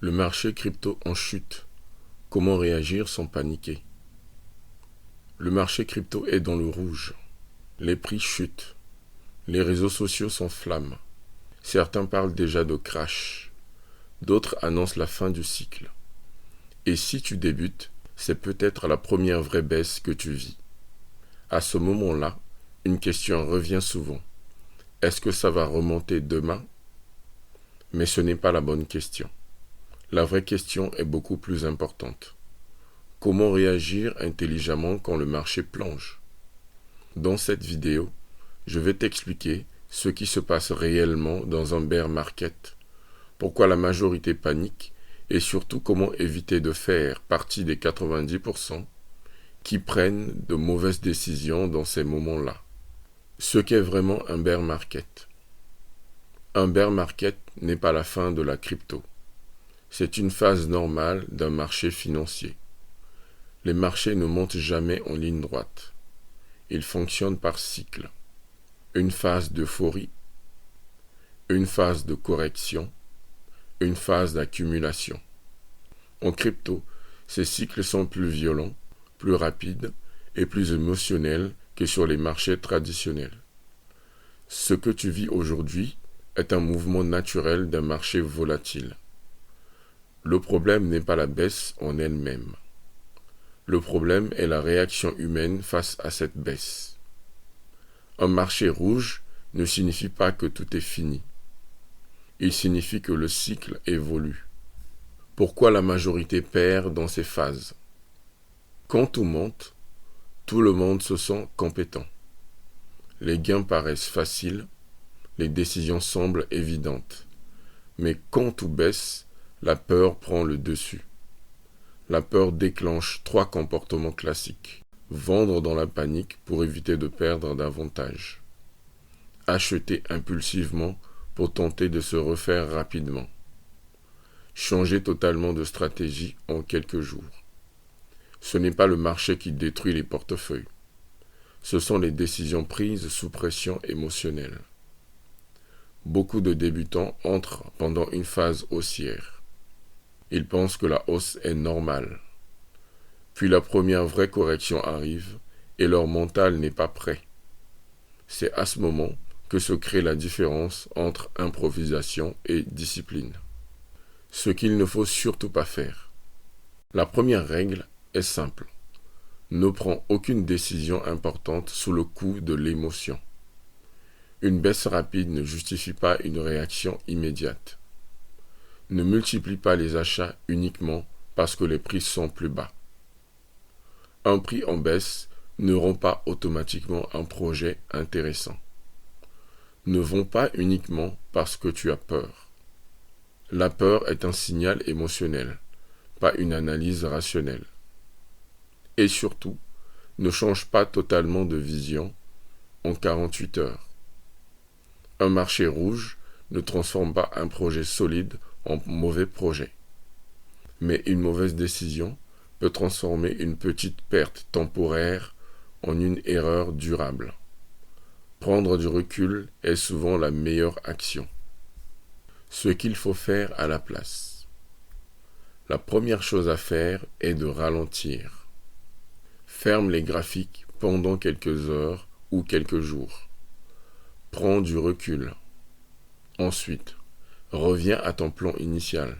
Le marché crypto en chute. Comment réagir sans paniquer? Le marché crypto est dans le rouge. Les prix chutent. Les réseaux sociaux s'enflamment. Certains parlent déjà de crash. D'autres annoncent la fin du cycle. Et si tu débutes, c'est peut-être la première vraie baisse que tu vis. À ce moment-là, une question revient souvent. Est-ce que ça va remonter demain? Mais ce n'est pas la bonne question. La vraie question est beaucoup plus importante. Comment réagir intelligemment quand le marché plonge? Dans cette vidéo, je vais t'expliquer ce qui se passe réellement dans un bear market, pourquoi la majorité panique et surtout comment éviter de faire partie des 90% qui prennent de mauvaises décisions dans ces moments-là. Ce qu'est vraiment un bear market. Un bear market n'est pas la fin de la crypto. C'est une phase normale d'un marché financier. Les marchés ne montent jamais en ligne droite. Ils fonctionnent par cycle. Une phase d'euphorie, une phase de correction, une phase d'accumulation. En crypto, ces cycles sont plus violents, plus rapides et plus émotionnels que sur les marchés traditionnels. Ce que tu vis aujourd'hui est un mouvement naturel d'un marché volatile. Le problème n'est pas la baisse en elle-même. Le problème est la réaction humaine face à cette baisse. Un marché rouge ne signifie pas que tout est fini. Il signifie que le cycle évolue. Pourquoi la majorité perd dans ces phases? Quand tout monte, tout le monde se sent compétent. Les gains paraissent faciles, les décisions semblent évidentes. Mais quand tout baisse, la peur prend le dessus. La peur déclenche 3 comportements classiques. Vendre dans la panique pour éviter de perdre davantage. Acheter impulsivement pour tenter de se refaire rapidement. Changer totalement de stratégie en quelques jours. Ce n'est pas le marché qui détruit les portefeuilles. Ce sont les décisions prises sous pression émotionnelle. Beaucoup de débutants entrent pendant une phase haussière. Ils pensent que la hausse est normale. Puis la première vraie correction arrive et leur mental n'est pas prêt. C'est à ce moment que se crée la différence entre improvisation et discipline. Ce qu'il ne faut surtout pas faire. La première règle est simple. Ne prends aucune décision importante sous le coup de l'émotion. Une baisse rapide ne justifie pas une réaction immédiate. Ne multiplie pas les achats uniquement parce que les prix sont plus bas. Un prix en baisse ne rend pas automatiquement un projet intéressant. Ne vends pas uniquement parce que tu as peur. La peur est un signal émotionnel, pas une analyse rationnelle. Et surtout, ne change pas totalement de vision en 48 heures. Un marché rouge ne transforme pas un projet solide en mauvais projet. Mais une mauvaise décision peut transformer une petite perte temporaire en une erreur durable. Prendre du recul est souvent la meilleure action. Ce qu'il faut faire à la place. La première chose à faire est de ralentir. Ferme les graphiques pendant quelques heures ou quelques jours. Prends du recul. Ensuite, reviens à ton plan initial.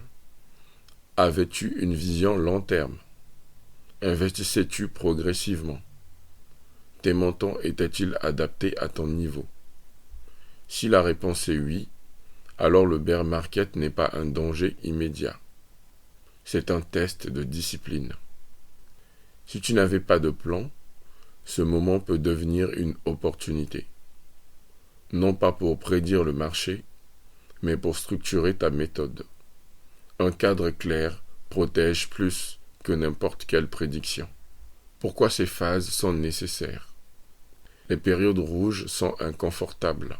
Avais-tu une vision long terme? Investissais-tu progressivement? Tes montants étaient-ils adaptés à ton niveau? Si la réponse est oui, alors le bear market n'est pas un danger immédiat. C'est un test de discipline. Si tu n'avais pas de plan, ce moment peut devenir une opportunité. Non pas pour prédire le marché, mais pour structurer ta méthode. Un cadre clair protège plus que n'importe quelle prédiction. Pourquoi ces phases sont nécessaires? Les périodes rouges sont inconfortables.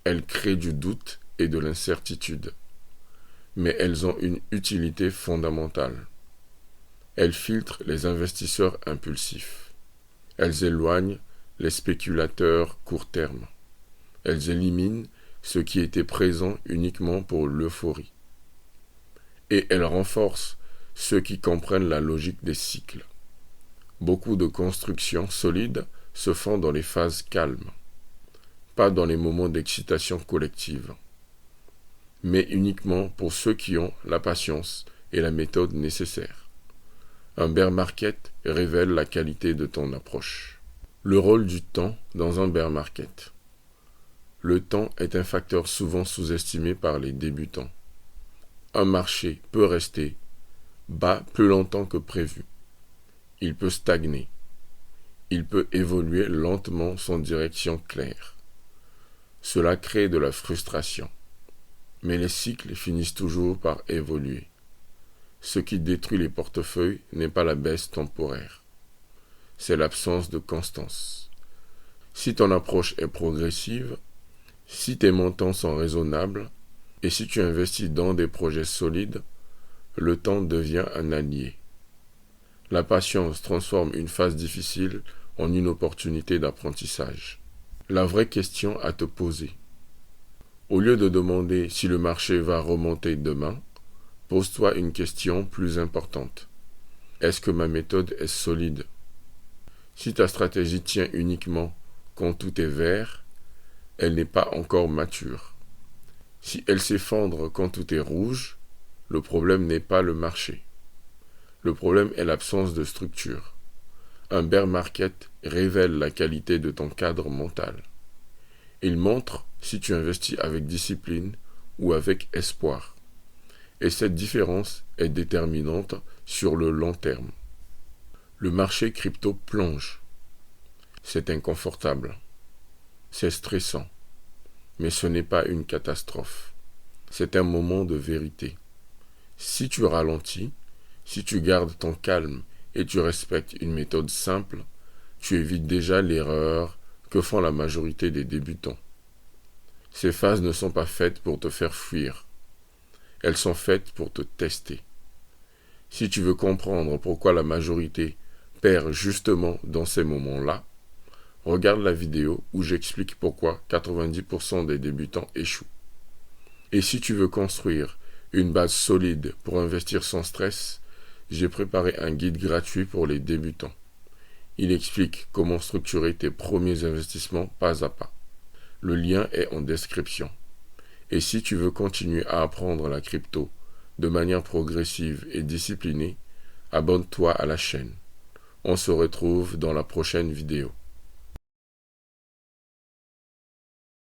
Elles créent du doute et de l'incertitude. Mais elles ont une utilité fondamentale. Elles filtrent les investisseurs impulsifs. Elles éloignent les spéculateurs court terme. Elles éliminent ce qui était présent uniquement pour l'euphorie. et elle renforce ceux qui comprennent la logique des cycles. Beaucoup de constructions solides se font dans les phases calmes, pas dans les moments d'excitation collective, mais uniquement pour ceux qui ont la patience et la méthode nécessaires. Un bear market révèle la qualité de ton approche. Le rôle du temps dans un bear market. Le temps est un facteur souvent sous-estimé par les débutants. Un marché peut rester bas plus longtemps que prévu. Il peut stagner. Il peut évoluer lentement sans direction claire. Cela crée de la frustration. Mais les cycles finissent toujours par évoluer. Ce qui détruit les portefeuilles n'est pas la baisse temporaire. C'est l'absence de constance. Si ton approche est progressive, si tes montants sont raisonnables, et si tu investis dans des projets solides, le temps devient un allié. La patience transforme une phase difficile en une opportunité d'apprentissage. La vraie question à te poser. Au lieu de demander si le marché va remonter demain, pose-toi une question plus importante. Est-ce que ma méthode est solide? Si ta stratégie tient uniquement quand tout est vert, elle n'est pas encore mature. Si elle s'effondre quand tout est rouge, le problème n'est pas le marché. Le problème est l'absence de structure. Un bear market révèle la qualité de ton cadre mental. Il montre si tu investis avec discipline ou avec espoir. Et cette différence est déterminante sur le long terme. Le marché crypto plonge. C'est inconfortable. C'est stressant. Mais ce n'est pas une catastrophe. C'est un moment de vérité. Si tu ralentis, si tu gardes ton calme et tu respectes une méthode simple, tu évites déjà l'erreur que font la majorité des débutants. Ces phases ne sont pas faites pour te faire fuir. Elles sont faites pour te tester. Si tu veux comprendre pourquoi la majorité perd justement dans ces moments-là, regarde la vidéo où j'explique pourquoi 90% des débutants échouent. Et si tu veux construire une base solide pour investir sans stress, j'ai préparé un guide gratuit pour les débutants. Il explique comment structurer tes premiers investissements pas à pas. Le lien est en description. Et si tu veux continuer à apprendre la crypto de manière progressive et disciplinée, abonne-toi à la chaîne. On se retrouve dans la prochaine vidéo.